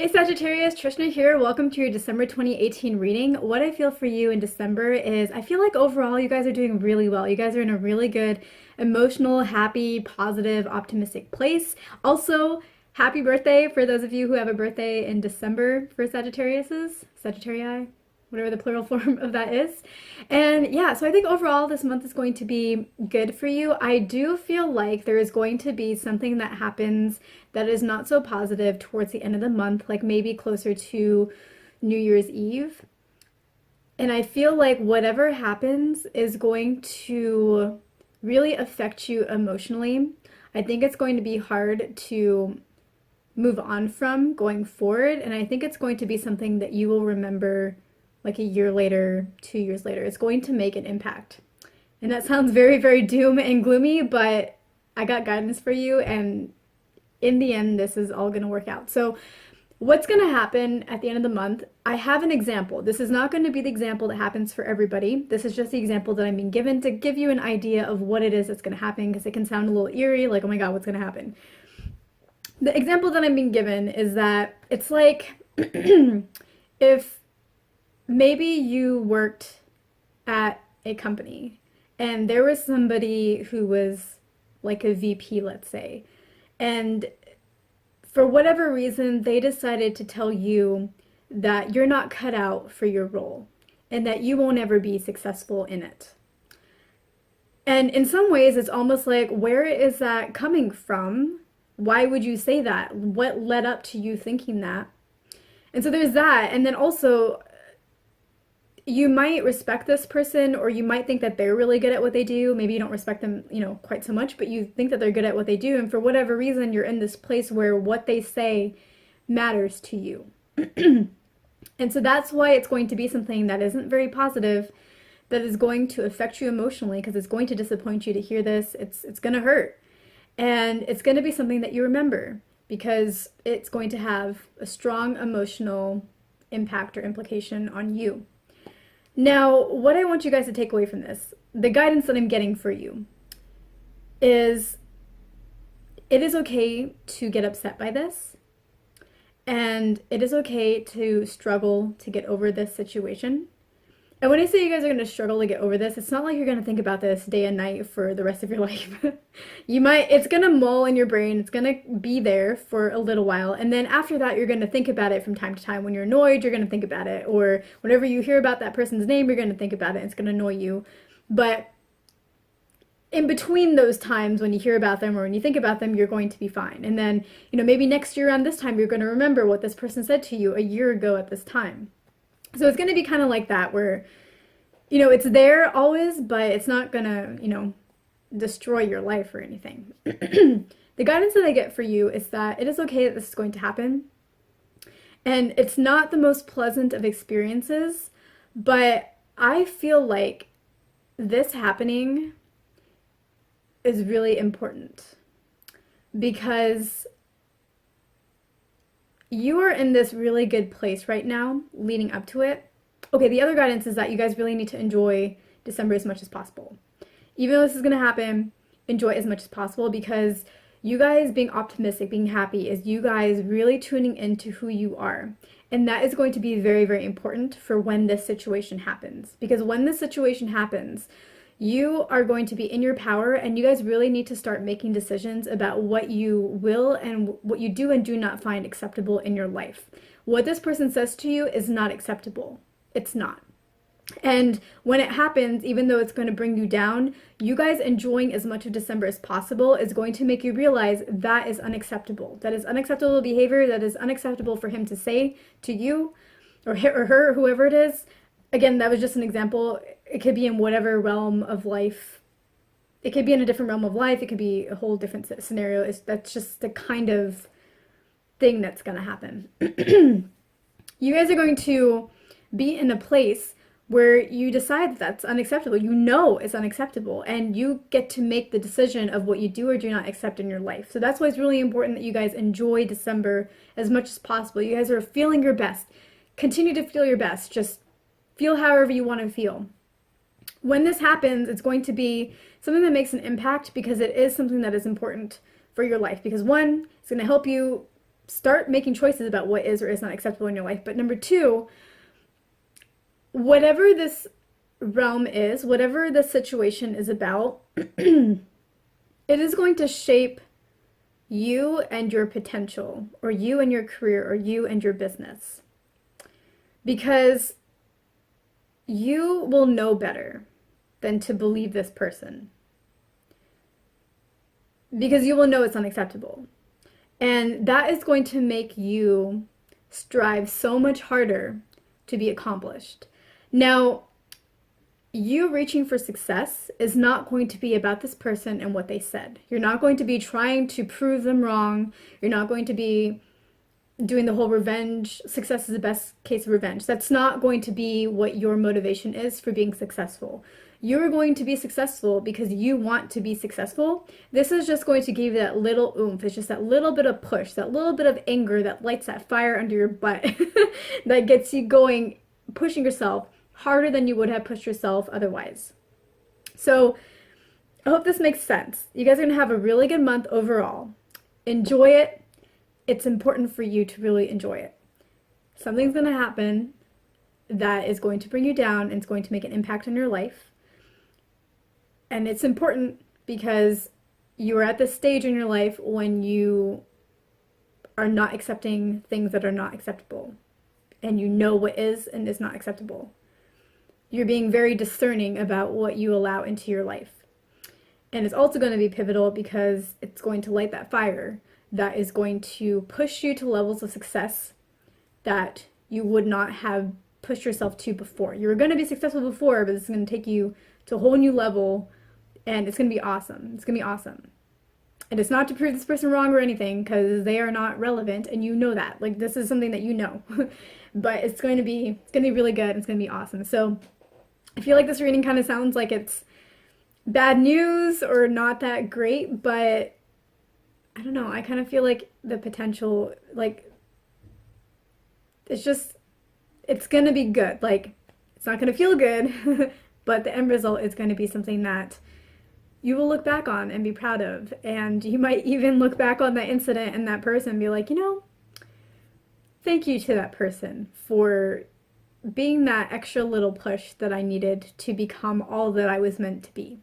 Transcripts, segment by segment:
Hey Sagittarius, Trishna here. Welcome to your December 2018 reading. What I feel for you in December is I feel like overall you guys are doing really well. You guys are in a really good, emotional, happy, positive, optimistic place. Also, happy birthday for those of you who have a birthday in December for Sagittariuses, Sagittarii, whatever the plural form of that is. And yeah, so I think overall this month is going to be good for you. I do feel like there is going to be something that happens that is not so positive towards the end of the month, like maybe closer to New Year's Eve. And I feel like whatever happens is going to really affect you emotionally. I think it's going to be hard to move on from going forward. And I think it's going to be something that you will remember like a year later, 2 years later. It's going to make an impact. And that sounds very, very doom and gloomy, but I got guidance for you. And in the end, this is all going to work out. So what's going to happen at the end of the month? I have an example. This is not going to be the example that happens for everybody. This is just the example that I'm being given to give you an idea of what it is that's going to happen, because it can sound a little eerie, like, oh my God, what's going to happen? The example that I'm being given is that it's like if maybe you worked at a company and there was somebody who was like a VP, let's say, and for whatever reason, they decided to tell you that you're not cut out for your role and that you won't ever be successful in it. And in some ways, it's almost like, where is that coming from? Why would you say that? What led up to you thinking that? And so there's that. And then also, you might respect this person, or you might think that they're really good at what they do. Maybe you don't respect them, quite so much, but you think that they're good at what they do. And for whatever reason, you're in this place where what they say matters to you. And so that's why it's going to be something that isn't very positive, that is going to affect you emotionally, because it's going to disappoint you to hear this. It's going to hurt. And it's going to be something that you remember, because it's going to have a strong emotional impact or implication on you. Now, what I want you guys to take away from this, the guidance that I'm getting for you, is it is okay to get upset by this, and it is okay to struggle to get over this situation. And when I say you guys are going to struggle to get over this, it's not like you're going to think about this day and night for the rest of your life. It's going to mull in your brain. It's going to be there for a little while. And then after that, you're going to think about it from time to time. When you're annoyed, you're going to think about it. Or whenever you hear about that person's name, you're going to think about it. It's going to annoy you. But in between those times when you hear about them or when you think about them, you're going to be fine. And then, maybe next year around this time, you're going to remember what this person said to you a year ago at this time. So it's going to be kind of like that, where, it's there always, but it's not going to, destroy your life or anything. The guidance that I get for you is that it is okay that this is going to happen. And it's not the most pleasant of experiences, but I feel like this happening is really important, because you are in this really good place right now leading up to it. Okay, the other guidance is that you guys really need to enjoy December as much as possible. Even though this is going to happen, enjoy it as much as possible, because you guys being optimistic, being happy, is you guys really tuning into who you are. And that is going to be very, very important for when this situation happens. Because when this situation happens, you are going to be in your power, and you guys really need to start making decisions about what you will and what you do and do not find acceptable in your life. What this person says to you is not acceptable. It's not. And when it happens, even though it's going to bring you down, you guys enjoying as much of December as possible is going to make you realize that is unacceptable. That is unacceptable behavior. That is unacceptable for him to say to you or her, or whoever it is. Again, that was just an example. It could be in whatever realm of life. It could be in a different realm of life. It could be a whole different scenario. That's just the kind of thing that's going to happen. You guys are going to be in a place where you decide that's unacceptable. It's unacceptable, and you get to make the decision of what you do or do not accept in your life. So that's why it's really important that you guys enjoy December as much as possible. You guys are feeling your best. Continue to feel your best. Just feel however you want to feel. When this happens, it's going to be something that makes an impact, because it is something that is important for your life. Because one, it's going to help you start making choices about what is or is not acceptable in your life. But number two, whatever this realm is, whatever the situation is about, it is going to shape you and your potential, or you and your career, or you and your business. Because you will know better than to believe this person. Because you will know it's unacceptable. And that is going to make you strive so much harder to be accomplished. Now, you reaching for success is not going to be about this person and what they said. You're not going to be trying to prove them wrong. You're not going to be doing the whole revenge. Success is the best case of revenge. That's not going to be what your motivation is for being successful. You're going to be successful because you want to be successful. This is just going to give you that little oomph. It's just that little bit of push, that little bit of anger that lights that fire under your butt that gets you going, pushing yourself harder than you would have pushed yourself otherwise. So I hope this makes sense. You guys are going to have a really good month overall. Enjoy it. It's important for you to really enjoy it. Something's going to happen that is going to bring you down and it's going to make an impact on your life. And it's important because you are at this stage in your life when you are not accepting things that are not acceptable. And you know what is and is not acceptable. You're being very discerning about what you allow into your life. And it's also going to be pivotal because it's going to light that fire that is going to push you to levels of success that you would not have pushed yourself to before. You were going to be successful before, but it's going to take you to a whole new level, and it's going to be awesome. It's going to be awesome. And it's not to prove this person wrong or anything, because they are not relevant, and you know that. Like, this is something that you know. But it's going to be really good. It's going to be awesome. So I feel like this reading kind of sounds like it's bad news or not that great, but I don't know. I kind of feel like the potential, like, it's going to be good. Like, it's not going to feel good, but the end result is going to be something that you will look back on and be proud of. And you might even look back on that incident and that person and be like, thank you to that person for being that extra little push that I needed to become all that I was meant to be.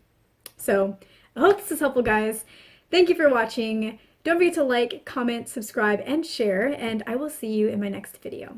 So I hope this is helpful, guys. Thank you for watching. Don't forget to like, comment, subscribe, and share, and I will see you in my next video.